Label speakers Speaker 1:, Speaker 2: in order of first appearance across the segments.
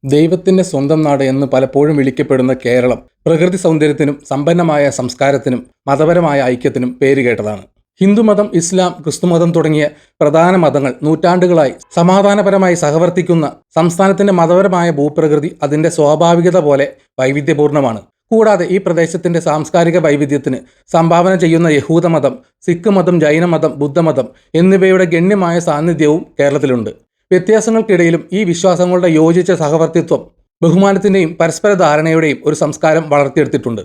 Speaker 1: ദൈവത്തിൻ്റെ സ്വന്തം നാട് എന്ന് പലപ്പോഴും വിളിക്കപ്പെടുന്ന കേരളം പ്രകൃതി സൗന്ദര്യത്തിനും സമ്പന്നമായ സംസ്കാരത്തിനും മതപരമായ ഐക്യത്തിനും പേരുകേട്ടതാണ്. ഹിന്ദുമതം, ഇസ്ലാം, ക്രിസ്തുമതം തുടങ്ങിയ പ്രധാന മതങ്ങൾ നൂറ്റാണ്ടുകളായി സമാധാനപരമായി സഹവർത്തിക്കുന്ന സംസ്ഥാനത്തിന്റെ മതപരമായ ഭൂപ്രകൃതി അതിന്റെ സ്വാഭാവികത പോലെ വൈവിധ്യപൂർണ്ണമാണ്. കൂടാതെ ഈ പ്രദേശത്തിന്റെ സാംസ്കാരിക വൈവിധ്യത്തിന് സംഭാവന ചെയ്യുന്ന യഹൂദമതം, സിഖ് മതം, ജൈനമതം, ബുദ്ധമതം എന്നിവയുടെ ഗണ്യമായ സാന്നിധ്യവും കേരളത്തിലുണ്ട്. വ്യത്യാസങ്ങൾക്കിടയിലും ഈ വിശ്വാസങ്ങളുടെ യോജിച്ച സഹവർത്തിത്വം ബഹുമാനത്തിൻ്റെയും പരസ്പര ധാരണയുടെയും ഒരു സംസ്കാരം വളർത്തിയെടുത്തിട്ടുണ്ട്.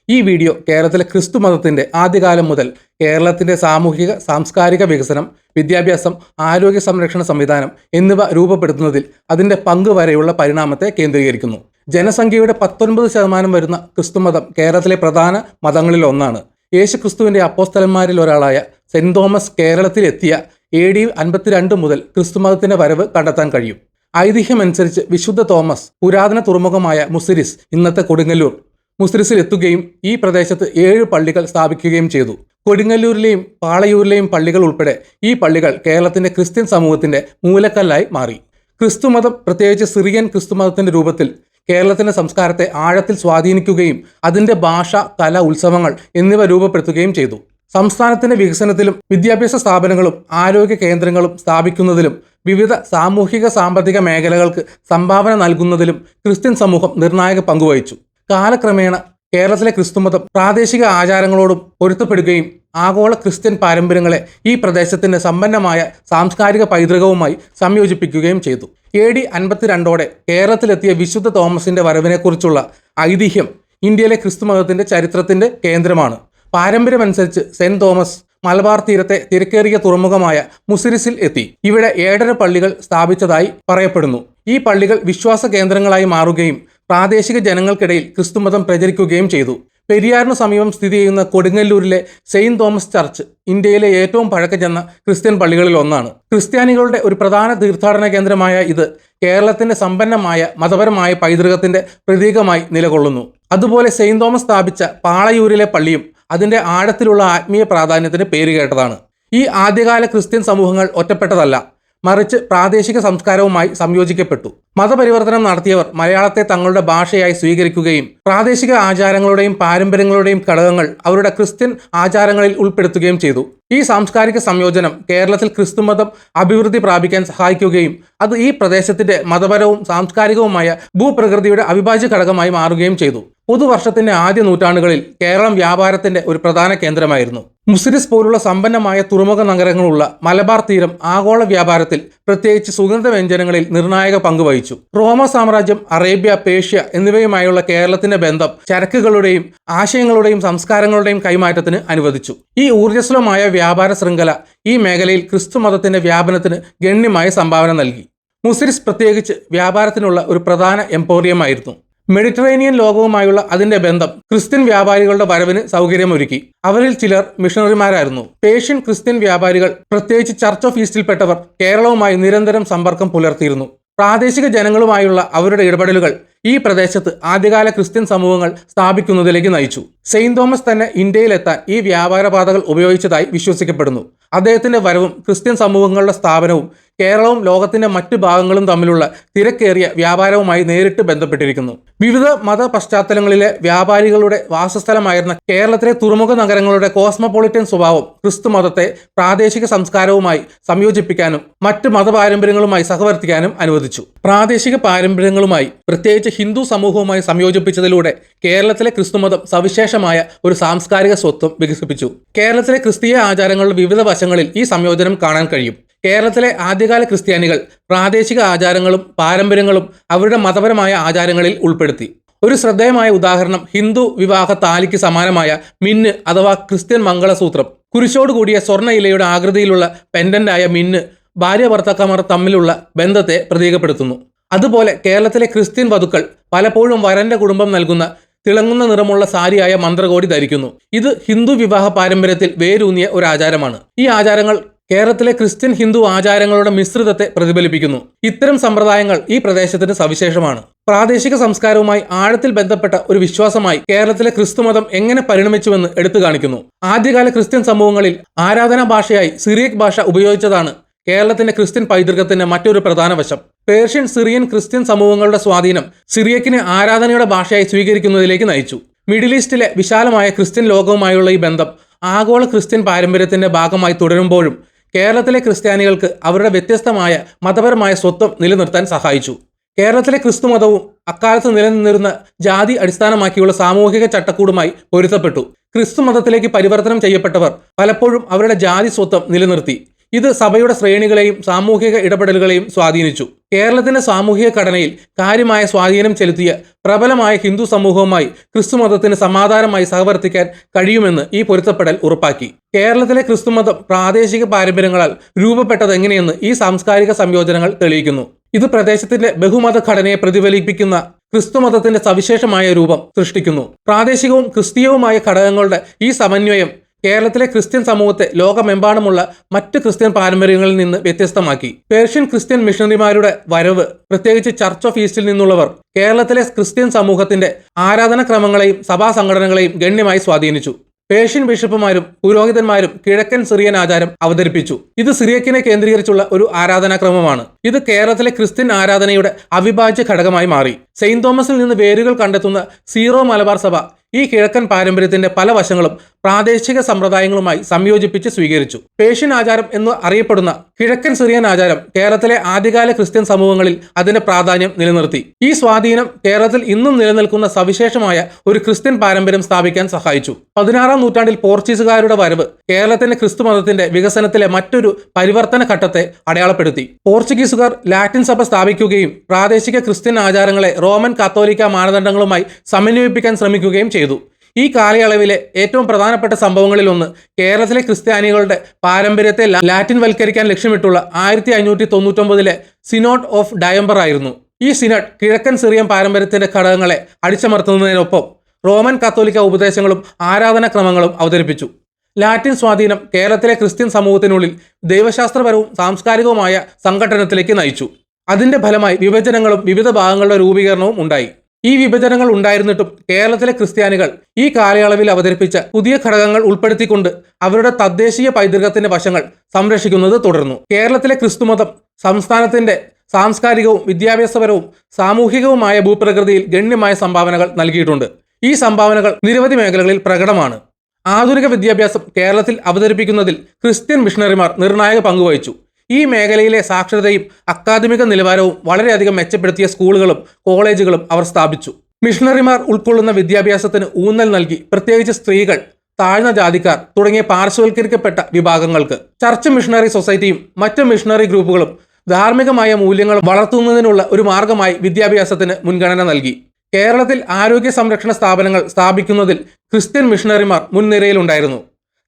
Speaker 1: ഈ വീഡിയോ കേരളത്തിലെ ക്രിസ്തു മതത്തിൻ്റെ ആദ്യകാലം മുതൽ കേരളത്തിൻ്റെ സാമൂഹിക സാംസ്കാരിക വികസനം, വിദ്യാഭ്യാസം, ആരോഗ്യ സംരക്ഷണ സംവിധാനം എന്നിവ രൂപപ്പെടുത്തുന്നതിൽ അതിൻ്റെ പങ്ക് വരെയുള്ള പരിണാമത്തെ കേന്ദ്രീകരിക്കുന്നു. ജനസംഖ്യയുടെ 19% വരുന്ന ക്രിസ്തുമതം കേരളത്തിലെ പ്രധാന മതങ്ങളിൽ ഒന്നാണ്. യേശു ക്രിസ്തുവിൻ്റെ അപ്പോസ്തലന്മാരിൽ ഒരാളായ സെന്റ് തോമസ് കേരളത്തിലെത്തിയ AD 52 മുതൽ ക്രിസ്തുമതത്തിന്റെ വരവ് കണ്ടെത്താൻ കഴിയും. ഐതിഹ്യമനുസരിച്ച് വിശുദ്ധ തോമസ് പുരാതന തുറമുഖമായ മുസിരിസ്, ഇന്നത്തെ കൊടുങ്ങല്ലൂർ, മുസിരിസിൽ എത്തുകയും ഈ പ്രദേശത്ത് 7 പള്ളികൾ സ്ഥാപിക്കുകയും ചെയ്തു. കൊടുങ്ങല്ലൂരിലെയും പാളയൂരിലെയും പള്ളികൾ ഉൾപ്പെടെ ഈ പള്ളികൾ കേരളത്തിന്റെ ക്രിസ്ത്യൻ സമൂഹത്തിന്റെ മൂലക്കല്ലായി മാറി. ക്രിസ്തുമതം, പ്രത്യേകിച്ച് സിറിയൻ ക്രിസ്തുമതത്തിന്റെ രൂപത്തിൽ കേരളത്തിന്റെ സംസ്കാരത്തെ ആഴത്തിൽ സ്വാധീനിക്കുകയും അതിന്റെ ഭാഷ, കല, ഉത്സവങ്ങൾ എന്നിവ രൂപപ്പെടുത്തുകയും ചെയ്തു. സംസ്ഥാനത്തിന്റെ വികസനത്തിലും വിദ്യാഭ്യാസ സ്ഥാപനങ്ങളും ആരോഗ്യ കേന്ദ്രങ്ങളും സ്ഥാപിക്കുന്നതിലും വിവിധ സാമൂഹിക സാമ്പത്തിക മേഖലകൾക്ക് സംഭാവന നൽകുന്നതിലും ക്രിസ്ത്യൻ സമൂഹം നിർണായക പങ്കുവഹിച്ചു. കാലക്രമേണ കേരളത്തിലെ ക്രിസ്തുമതം പ്രാദേശിക ആചാരങ്ങളോടും പൊരുത്തപ്പെടുകയും ആഗോള ക്രിസ്ത്യൻ പാരമ്പര്യങ്ങളെ ഈ പ്രദേശത്തിന്റെ സമ്പന്നമായ സാംസ്കാരിക പൈതൃകവുമായി സംയോജിപ്പിക്കുകയും ചെയ്തു. AD 52 കേരളത്തിലെത്തിയ വിശുദ്ധ തോമസിന്റെ വരവിനെക്കുറിച്ചുള്ള ഐതിഹ്യം ഇന്ത്യയിലെ ക്രിസ്തുമതത്തിന്റെ ചരിത്രത്തിന്റെ കേന്ദ്രമാണ്. പാരമ്പര്യമനുസരിച്ച് സെന്റ് തോമസ് മലബാർ തീരത്തെ തിരക്കേറിയ തുറമുഖമായ മുസിരിസിൽ എത്തി. ഇവിടെ 7 പള്ളികൾ സ്ഥാപിച്ചതായി പറയപ്പെടുന്നു. ഈ പള്ളികൾ വിശ്വാസ കേന്ദ്രങ്ങളായി മാറുകയും പ്രാദേശിക ജനങ്ങൾക്കിടയിൽ ക്രിസ്തുമതം പ്രചരിക്കുകയും ചെയ്തു. പെരിയാറിന് സമീപം സ്ഥിതി ചെയ്യുന്ന കൊടുങ്ങല്ലൂരിലെ സെയിന്റ് തോമസ് ചർച്ച് ഇന്ത്യയിലെ ഏറ്റവും പഴക്കംചെന്ന ക്രിസ്ത്യൻ പള്ളികളിൽ ഒന്നാണ്. ക്രിസ്ത്യാനികളുടെ ഒരു പ്രധാന തീർത്ഥാടന കേന്ദ്രമായ ഇത് കേരളത്തിന്റെ സമ്പന്നമായ മതപരമായ പൈതൃകത്തിന്റെ പ്രതീകമായി നിലകൊള്ളുന്നു. അതുപോലെ സെയിന്റ് തോമസ് സ്ഥാപിച്ച പാളയൂരിലെ പള്ളിയും അതിന്റെ ആഴത്തിലുള്ള ആത്മീയ പ്രാധാന്യത്തിന് പേരുകേട്ടതാണ്. ഈ ആദ്യകാല ക്രിസ്ത്യൻ സമൂഹങ്ങൾ ഒറ്റപ്പെട്ടതല്ല, മറിച്ച് പ്രാദേശിക സംസ്കാരവുമായി സംയോജിക്കപ്പെട്ടു. മതപരിവർത്തനം നടത്തിയവർ മലയാളത്തെ തങ്ങളുടെ ഭാഷയായി സ്വീകരിക്കുകയും പ്രാദേശിക ആചാരങ്ങളുടെയും പാരമ്പര്യങ്ങളുടെയും ഘടകങ്ങൾ അവരുടെ ക്രിസ്ത്യൻ ആചാരങ്ങളിൽ ഉൾപ്പെടുത്തുകയും ചെയ്തു. ഈ സാംസ്കാരിക സംയോജനം കേരളത്തിൽ ക്രിസ്തുമതം അഭിവൃദ്ധി പ്രാപിക്കാൻ സഹായിക്കുകയും അത് ഈ പ്രദേശത്തിന്റെ മതപരവും സാംസ്കാരികവുമായ ഭൂപ്രകൃതിയുടെ അവിഭാജ്യ ഘടകമായി മാറുകയും ചെയ്തു. പുതുവർഷത്തിന്റെ ആദ്യ നൂറ്റാണ്ടുകളിൽ കേരളം വ്യാപാരത്തിന്റെ ഒരു പ്രധാന കേന്ദ്രമായിരുന്നു. മുസിരിസ് പോലുള്ള സമ്പന്നമായ തുറമുഖ നഗരങ്ങളുള്ള മലബാർ തീരം ആഗോള വ്യാപാരത്തിൽ, പ്രത്യേകിച്ച് സുഗന്ധവ്യഞ്ജനങ്ങളിൽ നിർണായക പങ്ക് വഹിച്ചു. റോമ സാമ്രാജ്യം, അറേബ്യ, പേർഷ്യ എന്നിവയുമായുള്ള കേരളത്തിന്റെ ബന്ധം ചരക്കുകളുടെയും ആശയങ്ങളുടെയും സംസ്കാരങ്ങളുടെയും കൈമാറ്റത്തിന് അനുവദിച്ചു. ഈ ഊർജ്ജസ്വലമായ വ്യാപാര ശൃംഖല ഈ മേഖലയിൽ ക്രിസ്തുമതത്തിന്റെ വ്യാപനത്തിന് ഗണ്യമായ സംഭാവന നൽകി. മുസിരിസ് പ്രത്യേകിച്ച് വ്യാപാരത്തിനുള്ള ഒരു പ്രധാന എംപോറിയമായിരുന്നു. മെഡിറ്ററേനിയൻ ലോകവുമായുള്ള അതിന്റെ ബന്ധം ക്രിസ്ത്യൻ വ്യാപാരികളുടെ വരവിന് സൗകര്യമൊരുക്കി. അവരിൽ ചിലർ മിഷണറിമാരായിരുന്നു. പേർഷ്യൻ ക്രിസ്ത്യൻ വ്യാപാരികൾ, പ്രത്യേകിച്ച് ചർച്ച് ഓഫ് ഈസ്റ്റിൽപ്പെട്ടവർ, കേരളവുമായി നിരന്തരം സമ്പർക്കം പുലർത്തിയിരുന്നു. പ്രാദേശിക ജനങ്ങളുമായുള്ള അവരുടെ ഇടപെടലുകൾ ഈ പ്രദേശത്ത് ആദ്യകാല ക്രിസ്ത്യൻ സമൂഹങ്ങൾ സ്ഥാപിക്കുന്നതിലേക്ക് നയിച്ചു. സെയിന്റ് തോമസ് തന്നെ ഇന്ത്യയിലെത്താൻ ഈ വ്യാപാരപാതകൾ ഉപയോഗിച്ചതായി വിശ്വസിക്കപ്പെടുന്നു. അദ്ദേഹത്തിന്റെ വരവും ക്രിസ്ത്യൻ സമൂഹങ്ങളുടെ സ്ഥാപനവും കേരളവും ലോകത്തിന്റെ മറ്റു ഭാഗങ്ങളും തമ്മിലുള്ള തിരക്കേറിയ വ്യാപാരവുമായി നേരിട്ട് ബന്ധപ്പെട്ടിരിക്കുന്നു. വിവിധ മത പശ്ചാത്തലങ്ങളിലെ വ്യാപാരികളുടെ വാസസ്ഥലമായിരുന്ന കേരളത്തിലെ തുറമുഖ നഗരങ്ങളുടെ കോസ്മോപൊളിറ്റൻ സ്വഭാവം ക്രിസ്തുമതത്തെ പ്രാദേശിക സംസ്കാരവുമായി സംയോജിപ്പിക്കാനും മറ്റ് മതപാരമ്പര്യങ്ങളുമായി സഹവർത്തിക്കാനും അനുവദിച്ചു. പ്രാദേശിക പാരമ്പര്യങ്ങളുമായി, പ്രത്യേകിച്ച് ഹിന്ദു സമൂഹവുമായി സംയോജിപ്പിച്ചതിലൂടെ കേരളത്തിലെ ക്രിസ്തുമതം സവിശേഷമായ ഒരു സാംസ്കാരിക സ്വത്വം വികസിപ്പിച്ചു. കേരളത്തിലെ ക്രിസ്തീയ ആചാരങ്ങളുടെ വിവിധ വശങ്ങളിൽ ഈ സംയോജനം കാണാൻ കഴിയും. കേരളത്തിലെ ആദ്യകാല ക്രിസ്ത്യാനികൾ പ്രാദേശിക ആചാരങ്ങളും പാരമ്പര്യങ്ങളും അവരുടെ മതപരമായ ആചാരങ്ങളിൽ ഉൾപ്പെടുത്തി. ഒരു ശ്രദ്ധേയമായ ഉദാഹരണം ഹിന്ദു വിവാഹ താലിക്ക് സമാനമായ മിന്ന് അഥവാ ക്രിസ്ത്യൻ മംഗളസൂത്രം. കുരിശോടുകൂടിയ സ്വർണ്ണ ഇലയുടെ ആകൃതിയിലുള്ള പെൻഡന്റായ മിന്ന് ഭാര്യ ഭർത്താക്കന്മാർ തമ്മിലുള്ള ബന്ധത്തെ പ്രതീകപ്പെടുത്തുന്നു. അതുപോലെ കേരളത്തിലെ ക്രിസ്ത്യൻ വധുക്കൾ പലപ്പോഴും വരന്റെ കുടുംബം നൽകുന്ന തിളങ്ങുന്ന നിറമുള്ള സാരിയായ മന്ത്രകോടി ധരിക്കുന്നു. ഇത് ഹിന്ദു വിവാഹ പാരമ്പര്യത്തിൽ വേരൂന്നിയ ഒരു ആചാരമാണ്. ഈ ആചാരങ്ങൾ കേരളത്തിലെ ക്രിസ്ത്യൻ ഹിന്ദു ആചാരങ്ങളുടെ മിശ്രിതത്തെ പ്രതിഫലിപ്പിക്കുന്നു. ഇത്തരം സമ്പ്രദായങ്ങൾ ഈ പ്രദേശത്തിന് സവിശേഷമാണ്. പ്രാദേശിക സംസ്കാരവുമായി ആഴത്തിൽ ബന്ധപ്പെട്ട ഒരു വിശ്വാസമായി കേരളത്തിലെ ക്രിസ്തുമതം എങ്ങനെ പരിണമിച്ചുവെന്ന് എടുത്തു കാണിക്കുന്നു. ആദ്യകാല ക്രിസ്ത്യൻ സമൂഹങ്ങളിൽ ആരാധനാ ഭാഷയായി സിറിയക് ഭാഷ ഉപയോഗിച്ചതാണ് കേരളത്തിന്റെ ക്രിസ്ത്യൻ പൈതൃകത്തിന്റെ മറ്റൊരു പ്രധാന വശം. പേർഷ്യൻ സിറിയൻ ക്രിസ്ത്യൻ സമൂഹങ്ങളുടെ സ്വാധീനം സിറിയക്കിനെ ആരാധനയുടെ ഭാഷയായി സ്വീകരിക്കുന്നതിലേക്ക് നയിച്ചു. മിഡിൽ ഈസ്റ്റിലെ വിശാലമായ ക്രിസ്ത്യൻ ലോകവുമായുള്ള ഈ ബന്ധം ആഗോള ക്രിസ്ത്യൻ പാരമ്പര്യത്തിന്റെ ഭാഗമായി തുടരുമ്പോഴും കേരളത്തിലെ ക്രിസ്ത്യാനികൾക്ക് അവരുടെ വ്യത്യസ്തമായ മതപരമായ സ്വത്വം നിലനിർത്താൻ സഹായിച്ചു. കേരളത്തിലെ ക്രിസ്തുമതവും അക്കാലത്ത് നിലനിന്നിരുന്ന ജാതി അടിസ്ഥാനമാക്കിയുള്ള സാമൂഹിക ചട്ടക്കൂടുമായി പൊരുത്തപ്പെട്ടു. ക്രിസ്തുമതത്തിലേക്ക് പരിവർത്തനം ചെയ്യപ്പെട്ടവർ പലപ്പോഴും അവരുടെ ജാതി സ്വത്വം നിലനിർത്തി. ഇത് സഭയുടെ ശ്രേണികളെയും സാമൂഹിക ഇടപെടലുകളെയും സ്വാധീനിച്ചു. കേരളത്തിന്റെ സാമൂഹിക ഘടനയിൽ കാര്യമായ സ്വാധീനം ചെലുത്തിയ പ്രബലമായ ഹിന്ദു സമൂഹവുമായി ക്രിസ്തുമതത്തിന് സമാധാനമായി സഹവർത്തിക്കാൻ കഴിയുമെന്ന് ഈ പൊരുത്തപ്പെടൽ ഉറപ്പാക്കി. കേരളത്തിലെ ക്രിസ്തുമതം പ്രാദേശിക പാരമ്പര്യങ്ങളാൽ രൂപപ്പെട്ടതെങ്ങനെയെന്ന് ഈ സാംസ്കാരിക സംയോജനങ്ങൾ തെളിയിക്കുന്നു. ഇത് പ്രദേശത്തിന്റെ ബഹുമത ഘടനയെ പ്രതിഫലിപ്പിക്കുന്ന ക്രിസ്തുമതത്തിന്റെ സവിശേഷമായ രൂപം സൃഷ്ടിക്കുന്നു. പ്രാദേശികവും ക്രിസ്തീയവുമായ ഘടകങ്ങളുടെ ഈ സമന്വയം കേരളത്തിലെ ക്രിസ്ത്യൻ സമൂഹത്തെ ലോകമെമ്പാടുമുള്ള മറ്റ് ക്രിസ്ത്യൻ പാരമ്പര്യങ്ങളിൽ നിന്ന് വ്യത്യസ്തമാക്കി. പേർഷ്യൻ ക്രിസ്ത്യൻ മിഷണറിമാരുടെ വരവ്, പ്രത്യേകിച്ച് ചർച്ച് ഓഫ് ഈസ്റ്റിൽ നിന്നുള്ളവർ, കേരളത്തിലെ ക്രിസ്ത്യൻ സമൂഹത്തിന്റെ ആരാധനാക്രമങ്ങളെയും സഭാ സംഘടനകളെയും ഗണ്യമായി സ്വാധീനിച്ചു. പേർഷ്യൻ ബിഷപ്പുമാരും പുരോഹിതന്മാരും കിഴക്കൻ സിറിയൻ ആചാരം അവതരിപ്പിച്ചു. ഇത് സിറിയക്കിനെ കേന്ദ്രീകരിച്ചുള്ള ഒരു ആരാധനാക്രമമാണ്. ഇത് കേരളത്തിലെ ക്രിസ്ത്യൻ ആരാധനയുടെ അവിഭാജ്യ ഘടകമായി മാറി. സെയിന്റ് തോമസിൽ നിന്ന് വേരുകൾ കണ്ടെത്തുന്ന സീറോ മലബാർ സഭ ഈ കിഴക്കൻ പാരമ്പര്യത്തിന്റെ പല വശങ്ങളും പ്രാദേശിക സമ്പ്രദായങ്ങളുമായി സംയോജിപ്പിച്ച് സ്വീകരിച്ചു. പേർഷ്യൻ ആചാരം എന്ന് അറിയപ്പെടുന്ന കിഴക്കൻ സിറിയൻ ആചാരം കേരളത്തിലെ ആദ്യകാല ക്രിസ്ത്യൻ സമൂഹങ്ങളിൽ അതിന്റെ പ്രാധാന്യം നിലനിർത്തി. ഈ സ്വാധീനം കേരളത്തിൽ ഇന്നും നിലനിൽക്കുന്ന സവിശേഷമായ ഒരു ക്രിസ്ത്യൻ പാരമ്പര്യം സ്ഥാപിക്കാൻ സഹായിച്ചു. 16-ാം നൂറ്റാണ്ടിൽ പോർച്ചുഗീസുകാരുടെ വരവ് കേരളത്തിന്റെ ക്രിസ്തുമതത്തിന്റെ വികസനത്തിലെ മറ്റൊരു പരിവർത്തന ഘട്ടത്തെ അടയാളപ്പെടുത്തി. പോർച്ചുഗീസുകാർ ലാറ്റിൻ സഭ സ്ഥാപിക്കുകയും പ്രാദേശിക ക്രിസ്ത്യൻ ആചാരങ്ങളെ റോമൻ കാത്തോലിക്ക മാനദണ്ഡങ്ങളുമായി സമന്വയിപ്പിക്കാൻ ശ്രമിക്കുകയും ചെയ്തു. ഈ കാലയളവിലെ ഏറ്റവും പ്രധാനപ്പെട്ട സംഭവങ്ങളിലൊന്ന് കേരളത്തിലെ ക്രിസ്ത്യാനികളുടെ പാരമ്പര്യത്തെ ലാറ്റിൻ വൽക്കരിക്കാൻ ലക്ഷ്യമിട്ടുള്ള 1599 സിനോഡ് ഓഫ് ഡയംബർ ആയിരുന്നു. ഈ സിനഡ് കിഴക്കൻ സിറിയൻ പാരമ്പര്യത്തിന്റെ ഘടകങ്ങളെ അടിച്ചമർത്തുന്നതിനൊപ്പം റോമൻ കത്തോലിക്ക ഉപദേശങ്ങളും ആരാധനാക്രമങ്ങളും അവതരിപ്പിച്ചു. ലാറ്റിൻ സ്വാധീനം കേരളത്തിലെ ക്രിസ്ത്യൻ സമൂഹത്തിനുള്ളിൽ ദൈവശാസ്ത്രപരവും സാംസ്കാരികവുമായ സംഘട്ടനത്തിലേക്ക് നയിച്ചു. അതിന്റെ ഫലമായി വിഭജനങ്ങളും വിവിധ ഭാഗങ്ങളുടെ രൂപീകരണവും ഉണ്ടായി. ഈ വിഭജനങ്ങൾ ഉണ്ടായിരുന്നിട്ടും കേരളത്തിലെ ക്രിസ്ത്യാനികൾ ഈ കാലയളവിൽ അവതരിപ്പിച്ച പുതിയ ഘടകങ്ങൾ ഉൾപ്പെടുത്തിക്കൊണ്ട് അവരുടെ തദ്ദേശീയ പൈതൃകത്തിന്റെ വശങ്ങൾ സംരക്ഷിക്കുന്നത് തുടർന്നു. കേരളത്തിലെ ക്രിസ്തുമതം സംസ്ഥാനത്തിന്റെ സാംസ്കാരികവും വിദ്യാഭ്യാസപരവും സാമൂഹികവുമായ ഭൂപ്രകൃതിയിൽ ഗണ്യമായ സംഭാവനകൾ നൽകിയിട്ടുണ്ട്. ഈ സംഭാവനകൾ നിരവധി മേഖലകളിൽ പ്രകടമാണ്. ആധുനിക വിദ്യാഭ്യാസം കേരളത്തിൽ അവതരിപ്പിക്കുന്നതിൽ ക്രിസ്ത്യൻ മിഷണറിമാർ നിർണായക പങ്കുവഹിച്ചു. ഈ മേഖലയിലെ സാക്ഷരതയും അക്കാദമിക നിലവാരവും വളരെയധികം മെച്ചപ്പെടുത്തിയ സ്കൂളുകളും കോളേജുകളും അവർ സ്ഥാപിച്ചു. മിഷണറിമാർ ഉൾക്കൊള്ളുന്ന വിദ്യാഭ്യാസത്തിന് ഊന്നൽ നൽകി, പ്രത്യേകിച്ച് സ്ത്രീകൾ, താഴ്ന്ന ജാതിക്കാർ തുടങ്ങിയ പാർശ്വവൽക്കരിക്കപ്പെട്ട വിഭാഗങ്ങൾക്ക്. ചർച്ച് മിഷണറി സൊസൈറ്റിയും മറ്റ് മിഷണറി ഗ്രൂപ്പുകളും ധാർമ്മികമായ മൂല്യങ്ങൾ വളർത്തുന്നതിനുള്ള ഒരു മാർഗമായി വിദ്യാഭ്യാസത്തിന് മുൻഗണന നൽകി. കേരളത്തിൽ ആരോഗ്യ സംരക്ഷണ സ്ഥാപനങ്ങൾ സ്ഥാപിക്കുന്നതിൽ ക്രിസ്ത്യൻ മിഷണറിമാർ മുൻനിരയിലുണ്ടായിരുന്നു.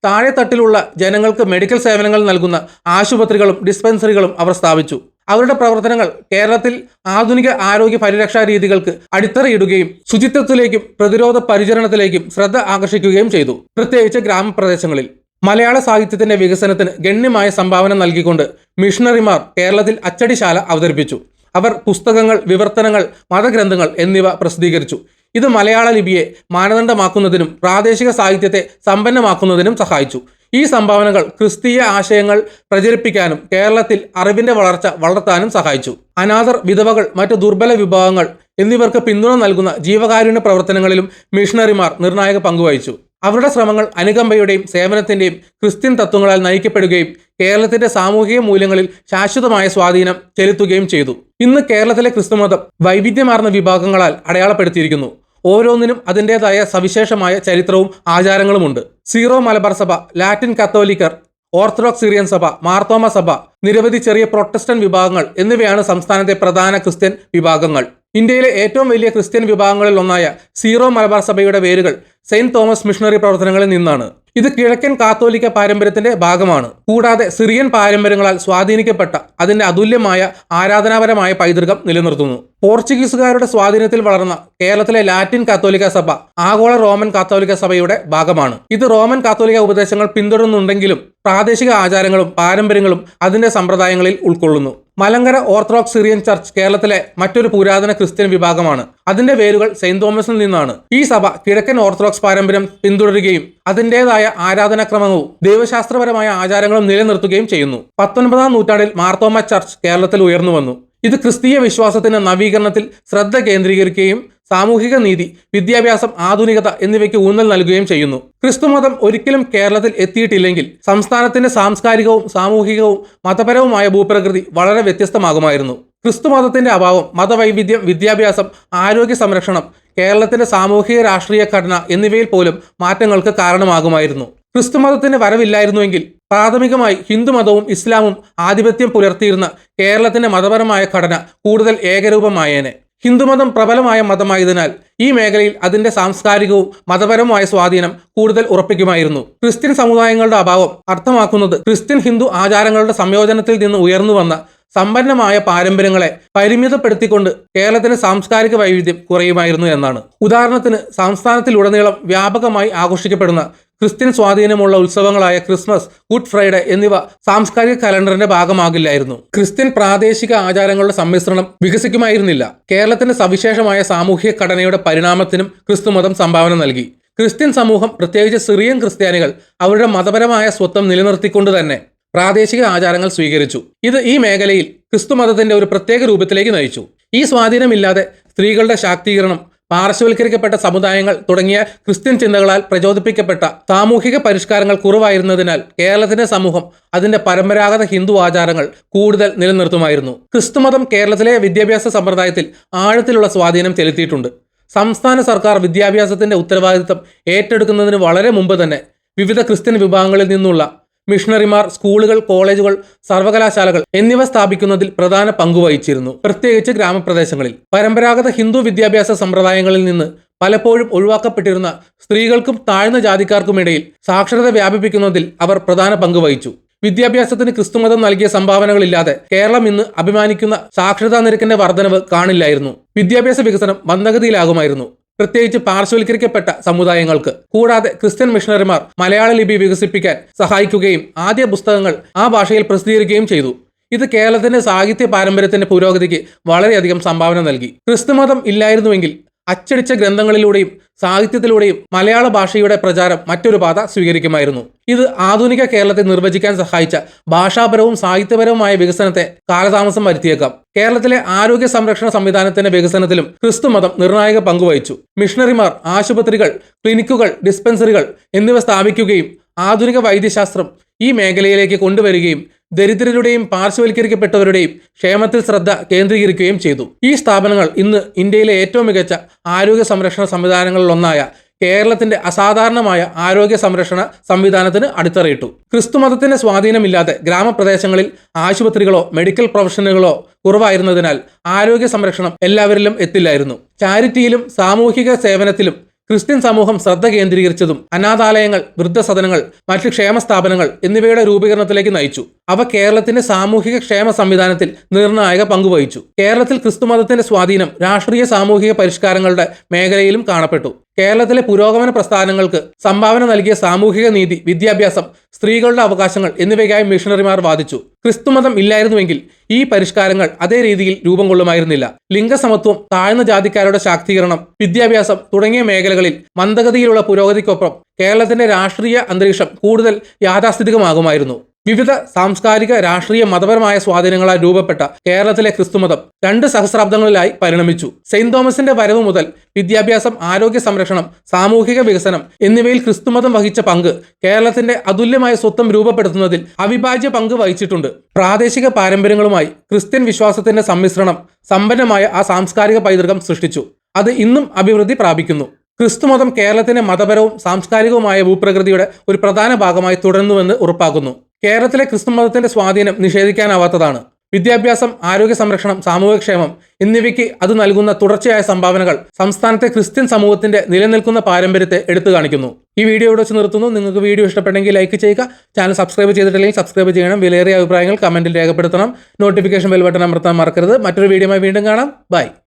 Speaker 1: താഴെത്തട്ടിലുള്ള ജനങ്ങൾക്ക് മെഡിക്കൽ സേവനങ്ങൾ നൽകുന്ന ആശുപത്രികളും ഡിസ്പെൻസറികളും അവർ സ്ഥാപിച്ചു. അവരുടെ പ്രവർത്തനങ്ങൾ കേരളത്തിൽ ആധുനിക ആരോഗ്യ പരിരക്ഷാ രീതികൾക്ക് അടിത്തറയിടുകയും ശുചിത്വത്തിലേക്കും പ്രതിരോധ പരിചരണത്തിലേക്കും ശ്രദ്ധ ആകർഷിക്കുകയും ചെയ്തു, പ്രത്യേകിച്ച് ഗ്രാമപ്രദേശങ്ങളിൽ. മലയാള സാഹിത്യത്തിന്റെ വികസനത്തിന് ഗണ്യമായ സംഭാവന നൽകിക്കൊണ്ട് മിഷണറിമാർ കേരളത്തിൽ അച്ചടിശാല അവതരിപ്പിച്ചു. അവർ പുസ്തകങ്ങൾ, വിവർത്തനങ്ങൾ, മതഗ്രന്ഥങ്ങൾ എന്നിവ പ്രസിദ്ധീകരിച്ചു. ഇത് മലയാള ലിപിയെ മാനദണ്ഡമാക്കുന്നതിനും പ്രാദേശിക സാഹിത്യത്തെ സമ്പന്നമാക്കുന്നതിനും സഹായിച്ചു. ഈ സംഭാവനകൾ ക്രിസ്തീയ ആശയങ്ങൾ പ്രചരിപ്പിക്കാനും കേരളത്തിൽ അറിവിന്റെ വളർച്ച വളർത്താനും സഹായിച്ചു. അനാഥർ, വിധവകൾ, മറ്റ് ദുർബല വിഭാഗങ്ങൾ എന്നിവർക്ക് പിന്തുണ നൽകുന്ന ജീവകാരുണ്യ പ്രവർത്തനങ്ങളിലും മിഷണറിമാർ നിർണായക പങ്കുവഹിച്ചു. അവരുടെ ശ്രമങ്ങൾ അനുകമ്പയുടെയും സേവനത്തിന്റെയും ക്രിസ്ത്യൻ തത്വങ്ങളാൽ നയിക്കപ്പെടുകയും കേരളത്തിന്റെ സാമൂഹിക മൂല്യങ്ങളിൽ ശാശ്വതമായ സ്വാധീനം ചെലുത്തുകയും ചെയ്തു. ഇന്ന് കേരളത്തിലെ ക്രിസ്തുമതം വൈവിധ്യമാർന്ന വിഭാഗങ്ങളാൽ അടയാളപ്പെടുത്തിയിരിക്കുന്നു. ഓരോന്നിനും അതിൻ്റെതായ സവിശേഷമായ ചരിത്രവും ആചാരങ്ങളുമുണ്ട്. സീറോ മലബാർ സഭ, ലാറ്റിൻ കത്തോലിക്കർ, ഓർത്തഡോക്സ് സിറിയൻ സഭ, മാർത്തോമ സഭ, നിരവധി ചെറിയ പ്രൊട്ടസ്റ്റന്റ് വിഭാഗങ്ങൾ എന്നിവയാണ് സംസ്ഥാനത്തെ പ്രധാന ക്രിസ്ത്യൻ വിഭാഗങ്ങൾ. ഇന്ത്യയിലെ ഏറ്റവും വലിയ ക്രിസ്ത്യൻ വിഭാഗങ്ങളിൽ ഒന്നായ സീറോ മലബാർ സഭയുടെ വേരുകൾ സെയിന്റ് തോമസ് മിഷണറി പ്രവർത്തനങ്ങളിൽ നിന്നാണ്. ഇത് കിഴക്കൻ കാത്തോലിക്ക പാരമ്പര്യത്തിന്റെ ഭാഗമാണ്. കൂടാതെ സിറിയൻ പാരമ്പര്യങ്ങളാൽ സ്വാധീനിക്കപ്പെട്ട അതിന്റെ അതുല്യമായ ആരാധനാപരമായ പൈതൃകം നിലനിർത്തുന്നു. പോർച്ചുഗീസുകാരുടെ സ്വാധീനത്തിൽ വളർന്ന കേരളത്തിലെ ലാറ്റിൻ കാത്തോലിക്ക സഭ ആഗോള റോമൻ കാത്തോലിക്ക സഭയുടെ ഭാഗമാണ്. ഇത് റോമൻ കാത്തോലിക്ക ഉപദേശങ്ങൾ പിന്തുടരുന്നുണ്ടെങ്കിലും പ്രാദേശിക ആചാരങ്ങളും പാരമ്പര്യങ്ങളും അതിന്റെ സമ്പ്രദായങ്ങളിൽ ഉൾക്കൊള്ളുന്നു. മലങ്കര ഓർത്തഡോക്സ് സിറിയൻ ചർച്ച് കേരളത്തിലെ മറ്റൊരു പുരാതന ക്രിസ്ത്യൻ വിഭാഗമാണ്. അതിന്റെ വേരുകൾ സെയിന്റ് തോമസിൽ നിന്നാണ്. ഈ സഭ കിഴക്കൻ ഓർത്തഡോക്സ് പാരമ്പര്യം പിന്തുടരുകയും അതിൻ്റെതായ ആരാധനാക്രമവും ദൈവശാസ്ത്രപരമായ ആചാരങ്ങളും നിലനിർത്തുകയും ചെയ്യുന്നു. 19-ാം നൂറ്റാണ്ടിൽ മാർത്തോമ ചർച്ച് കേരളത്തിൽ ഉയർന്നു വന്നു. ഇത് ക്രിസ്തീയ വിശ്വാസത്തിന്റെ നവീകരണത്തിൽ ശ്രദ്ധ കേന്ദ്രീകരിക്കുകയും സാമൂഹിക നീതി, വിദ്യാഭ്യാസം, ആധുനികത എന്നിവയ്ക്ക് ഊന്നൽ നൽകുകയും ചെയ്യുന്നു. ക്രിസ്തുമതം ഒരിക്കലും കേരളത്തിൽ എത്തിയിട്ടില്ലെങ്കിൽ സംസ്ഥാനത്തിന്റെ സാംസ്കാരികവും സാമൂഹികവും മതപരവുമായ ഭൂപ്രകൃതി വളരെ വ്യത്യസ്തമാകുമായിരുന്നു. ക്രിസ്തുമതത്തിന്റെ അഭാവം, മതവൈവിധ്യം, വിദ്യാഭ്യാസം, ആരോഗ്യ സംരക്ഷണം, കേരളത്തിന്റെ സാമൂഹിക രാഷ്ട്രീയ ഘടന എന്നിവയിൽ പോലും മാറ്റങ്ങൾക്ക് കാരണമാകുമായിരുന്നു. ക്രിസ്തുമതത്തിന് വരവില്ലായിരുന്നുവെങ്കിൽ പ്രാഥമികമായി ഹിന്ദുമതവും ഇസ്ലാമും ആധിപത്യം പുലർത്തിയിരുന്ന കേരളത്തിന്റെ മതപരമായ ഘടന കൂടുതൽ ഏകരൂപമായേനെ. ഹിന്ദുമതം പ്രബലമായ മതമായതിനാൽ ഈ മേഖലയിൽ അതിന്റെ സാംസ്കാരികവും മതപരവുമായ സ്വാധീനം കൂടുതൽ ഉറപ്പിക്കുമായിരുന്നു. ക്രിസ്ത്യൻ സമുദായങ്ങളുടെ അഭാവം അർത്ഥമാക്കുന്നത് ക്രിസ്ത്യൻ ഹിന്ദു ആചാരങ്ങളുടെ സംയോജനത്തിൽ നിന്ന് ഉയർന്നു വന്ന സമ്പന്നമായ പാരമ്പര്യങ്ങളെ പരിമിതപ്പെടുത്തിക്കൊണ്ട് കേരളത്തിന്റെ സാംസ്കാരിക വൈവിധ്യം കുറയുമായിരുന്നു എന്നാണ്. ഉദാഹരണത്തിന്, സംസ്ഥാനത്തിലുടനീളം വ്യാപകമായി ആഘോഷിക്കപ്പെടുന്ന ക്രിസ്ത്യൻ സ്വാധീനമുള്ള ഉത്സവങ്ങളായ ക്രിസ്മസ്, ഗുഡ് ഫ്രൈഡേ എന്നിവ സാംസ്കാരിക കലണ്ടറിന്റെ ഭാഗമാകില്ലായിരുന്നു. ക്രിസ്ത്യൻ പ്രാദേശിക ആചാരങ്ങളുടെ സമ്മിശ്രണം വികസിക്കുമായിരുന്നില്ല. കേരളത്തിന്റെ സവിശേഷമായ സാമൂഹിക ഘടനയുടെ പരിണാമത്തിനും ക്രിസ്തുമതം സംഭാവന നൽകി. ക്രിസ്ത്യൻ സമൂഹം, പ്രത്യേകിച്ച് സിറിയൻ ക്രിസ്ത്യാനികൾ, അവരുടെ മതപരമായ സ്വത്വം നിലനിർത്തിക്കൊണ്ട് തന്നെ പ്രാദേശിക ആചാരങ്ങൾ സ്വീകരിച്ചു. ഇത് ഈ മേഖലയിൽ ക്രിസ്തുമതത്തിന്റെ ഒരു പ്രത്യേക രൂപത്തിലേക്ക് നയിച്ചു. ഈ സ്വാധീനമില്ലാതെ സ്ത്രീകളുടെ ശാക്തീകരണം, പാർശ്വവൽക്കരിക്കപ്പെട്ട സമുദായങ്ങൾ തുടങ്ങിയ ക്രിസ്ത്യൻ ചിന്തകളാൽ പ്രചോദിപ്പിക്കപ്പെട്ട സാമൂഹിക പരിഷ്കാരങ്ങൾ കുറവായിരുന്നതിനാൽ കേരളത്തിന്റെ സമൂഹം അതിന്റെ പരമ്പരാഗത ഹിന്ദു ആചാരങ്ങൾ കൂടുതൽ നിലനിർത്തുമായിരുന്നു. ക്രിസ്തുമതം കേരളത്തിലെ വിദ്യാഭ്യാസ സമ്പ്രദായത്തിൽ ആഴത്തിലുള്ള സ്വാധീനം ചെലുത്തിയിട്ടുണ്ട്. സംസ്ഥാന സർക്കാർ വിദ്യാഭ്യാസത്തിന്റെ ഉത്തരവാദിത്തം ഏറ്റെടുക്കുന്നതിന് വളരെ മുമ്പ് തന്നെ വിവിധ ക്രിസ്ത്യൻ വിഭാഗങ്ങളിൽ നിന്നുള്ള മിഷണറിമാർ സ്കൂളുകൾ, കോളേജുകൾ, സർവകലാശാലകൾ എന്നിവ സ്ഥാപിക്കുന്നതിൽ പ്രധാന പങ്കുവഹിച്ചിരുന്നു. പ്രത്യേകിച്ച് ഗ്രാമപ്രദേശങ്ങളിൽ പരമ്പരാഗത ഹിന്ദു വിദ്യാഭ്യാസ സമ്പ്രദായങ്ങളിൽ നിന്ന് പലപ്പോഴും ഒഴിവാക്കപ്പെട്ടിരുന്ന സ്ത്രീകൾക്കും താഴ്ന്ന ജാതിക്കാർക്കുമിടയിൽ സാക്ഷരത വ്യാപിപ്പിക്കുന്നതിൽ അവർ പ്രധാന പങ്കുവഹിച്ചു. വിദ്യാഭ്യാസത്തിന് ക്രിസ്തുമതം നൽകിയ സംഭാവനകളില്ലാതെ കേരളം ഇന്ന് അഭിമാനിക്കുന്ന സാക്ഷരതാ നിരക്കിന്റെ വർധനവ് കാണില്ലായിരുന്നു. വിദ്യാഭ്യാസ വികസനം മന്ദഗതിയിലാകുമായിരുന്നു, പ്രത്യേകിച്ച് പാർശ്വവൽക്കരിക്കപ്പെട്ട സമുദായങ്ങൾക്ക്. കൂടാതെ ക്രിസ്ത്യൻ മിഷണറിമാർ മലയാള ലിപി വികസിപ്പിക്കാൻ സഹായിക്കുകയും ആദ്യ പുസ്തകങ്ങൾ ആ ഭാഷയിൽ പ്രസിദ്ധീകരിക്കുകയും ചെയ്തു. ഇത് കേരളത്തിന്റെ സാഹിത്യ പാരമ്പര്യത്തിന്റെ പുരോഗതിക്ക് വളരെയധികം സംഭാവന നൽകി. ക്രിസ്തുമതം ഇല്ലായിരുന്നുവെങ്കിൽ അച്ചടിച്ച ഗ്രന്ഥങ്ങളിലൂടെയും സാഹിത്യത്തിലൂടെയും മലയാള ഭാഷയുടെ പ്രചാരം മറ്റൊരു പാത സ്വീകരിക്കുമായിരുന്നു. ഇത് ആധുനിക കേരളത്തെ നിർവചിക്കാൻ സഹായിച്ച ഭാഷാപരവും സാഹിത്യപരവുമായ വികസനത്തെ കാലതാമസം വരുത്തിയേക്കാം. കേരളത്തിലെ ആരോഗ്യ സംരക്ഷണ സംവിധാനത്തിന്റെ വികസനത്തിലും ക്രിസ്തുമതം നിർണായക പങ്കുവഹിച്ചു. മിഷണറിമാർ ആശുപത്രികൾ, ക്ലിനിക്കുകൾ, ഡിസ്പെൻസറികൾ എന്നിവ സ്ഥാപിക്കുകയും ആധുനിക വൈദ്യശാസ്ത്രം ഈ മേഖലയിലേക്ക് കൊണ്ടുവരികയും ദരിദ്രരുടെയും പാർശ്വവൽക്കരിക്കപ്പെട്ടവരുടെയും ക്ഷേമത്തിൽ ശ്രദ്ധ കേന്ദ്രീകരിക്കുകയും ചെയ്തു. ഈ സ്ഥാപനങ്ങൾ ഇന്ന് ഇന്ത്യയിലെ ഏറ്റവും മികച്ച ആരോഗ്യ സംരക്ഷണ സംവിധാനങ്ങളിലൊന്നായ കേരളത്തിന്റെ അസാധാരണമായ ആരോഗ്യ സംരക്ഷണ സംവിധാനത്തിന് അടിത്തറയിട്ടു. ക്രിസ്തുമതത്തിന്റെ സ്വാധീനമില്ലാതെ ഗ്രാമപ്രദേശങ്ങളിൽ ആശുപത്രികളോ മെഡിക്കൽ പ്രൊഫഷനുകളോ കുറവായിരുന്നതിനാൽ ആരോഗ്യ സംരക്ഷണം എല്ലാവരിലും എത്തില്ലായിരുന്നു. ചാരിറ്റിയിലും സാമൂഹിക സേവനത്തിലും ക്രിസ്ത്യൻ സമൂഹം ശ്രദ്ധ കേന്ദ്രീകരിച്ചതും അനാഥാലയങ്ങൾ, വൃദ്ധസദനങ്ങൾ, മറ്റ് ക്ഷേമ സ്ഥാപനങ്ങൾ എന്നിവയുടെ രൂപീകരണത്തിലേക്ക് നയിച്ചു. അവ കേരളത്തിന്റെ സാമൂഹിക ക്ഷേമ സംവിധാനത്തിൽ നിർണായക പങ്കുവഹിച്ചു. കേരളത്തിൽ ക്രിസ്തുമതത്തിന്റെ സ്വാധീനം രാഷ്ട്രീയ സാമൂഹിക പരിഷ്കാരങ്ങളുടെ മേഖലയിലും കാണപ്പെട്ടു. കേരളത്തിലെ പുരോഗമന പ്രസ്ഥാനങ്ങൾക്ക് സംഭാവന നൽകിയ സാമൂഹിക നീതി, വിദ്യാഭ്യാസം, സ്ത്രീകളുടെ അവകാശങ്ങൾ എന്നിവയ്ക്കായി മിഷണറിമാർ വാദിച്ചു. ക്രിസ്തുമതം ഇല്ലായിരുന്നുവെങ്കിൽ ഈ പരിഷ്കാരങ്ങൾ അതേ രീതിയിൽ രൂപം കൊള്ളുമായിരുന്നില്ല. ലിംഗസമത്വം, താഴ്ന്ന ജാതിക്കാരുടെ ശാക്തീകരണം, വിദ്യാഭ്യാസം തുടങ്ങിയ മേഖലകളിൽ മന്ദഗതിയിലുള്ള പുരോഗതിക്കൊപ്പം കേരളത്തിന്റെ രാഷ്ട്രീയ അന്തരീക്ഷം കൂടുതൽ യാഥാസ്ഥിതികമാകുമായിരുന്നു. വിവിധ സാംസ്കാരിക, രാഷ്ട്രീയ, മതപരമായ സ്വാധീനങ്ങളാൽ രൂപപ്പെട്ട കേരളത്തിലെ ക്രിസ്തുമതം 2 സഹസ്രാബ്ദങ്ങളിലായി പരിണമിച്ചു. സെയിന്റ് തോമസിന്റെ വരവ് മുതൽ വിദ്യാഭ്യാസം, ആരോഗ്യ സംരക്ഷണം, സാമൂഹിക വികസനം എന്നിവയിൽ ക്രിസ്തുമതം വഹിച്ച പങ്ക് കേരളത്തിന്റെ അതുല്യമായ സ്വത്വം രൂപപ്പെടുത്തുന്നതിൽ അവിഭാജ്യ പങ്ക് വഹിച്ചിട്ടുണ്ട്. പ്രാദേശിക പാരമ്പര്യങ്ങളുമായി ക്രിസ്ത്യൻ വിശ്വാസത്തിന്റെ സമ്മിശ്രണം സമ്പന്നമായ ആ സാംസ്കാരിക പൈതൃകം സൃഷ്ടിച്ചു. അത് ഇന്നും അഭിവൃദ്ധി പ്രാപിക്കുന്നു. ക്രിസ്തുമതം കേരളത്തിന്റെ മതപരവും സാംസ്കാരികവുമായ ഭൂപ്രകൃതിയുടെ ഒരു പ്രധാന ഭാഗമായി തുടരുന്നുവെന്ന് ഉറപ്പാക്കുന്നു. കേരളത്തിലെ ക്രിസ്തുമതത്തിന്റെ സ്വാധീനം നിഷേധിക്കാനാവാത്തതാണ്. വിദ്യാഭ്യാസം, ആരോഗ്യ സംരക്ഷണം, സാമൂഹ്യക്ഷേമം എന്നിവയ്ക്ക് അത് നൽകുന്ന തുടർച്ചയായ സംഭാവനകൾ സംസ്ഥാനത്തെ ക്രിസ്ത്യൻ സമൂഹത്തിന്റെ നിലനിൽക്കുന്ന പാരമ്പര്യത്തെ എടുത്തു കാണിക്കുന്നു. ഈ വീഡിയോ ഇവിടെ വെച്ച് നിർത്തുന്നു. നിങ്ങൾക്ക് വീഡിയോ ഇഷ്ടപ്പെട്ടെങ്കിൽ ലൈക്ക് ചെയ്യുക. ചാനൽ സബ്സ്ക്രൈബ് ചെയ്തിട്ടില്ലെങ്കിൽ സബ്സ്ക്രൈബ് ചെയ്യണം. വിലയേറിയ അഭിപ്രായങ്ങൾ കമന്റിൽ രേഖപ്പെടുത്തണം. നോട്ടിഫിക്കേഷൻ ബെൽ ബട്ടൺ അമർത്താൻ മറക്കരുത്. മറ്റൊരു വീഡിയോയുമായി വീണ്ടും കാണാം. ബൈ.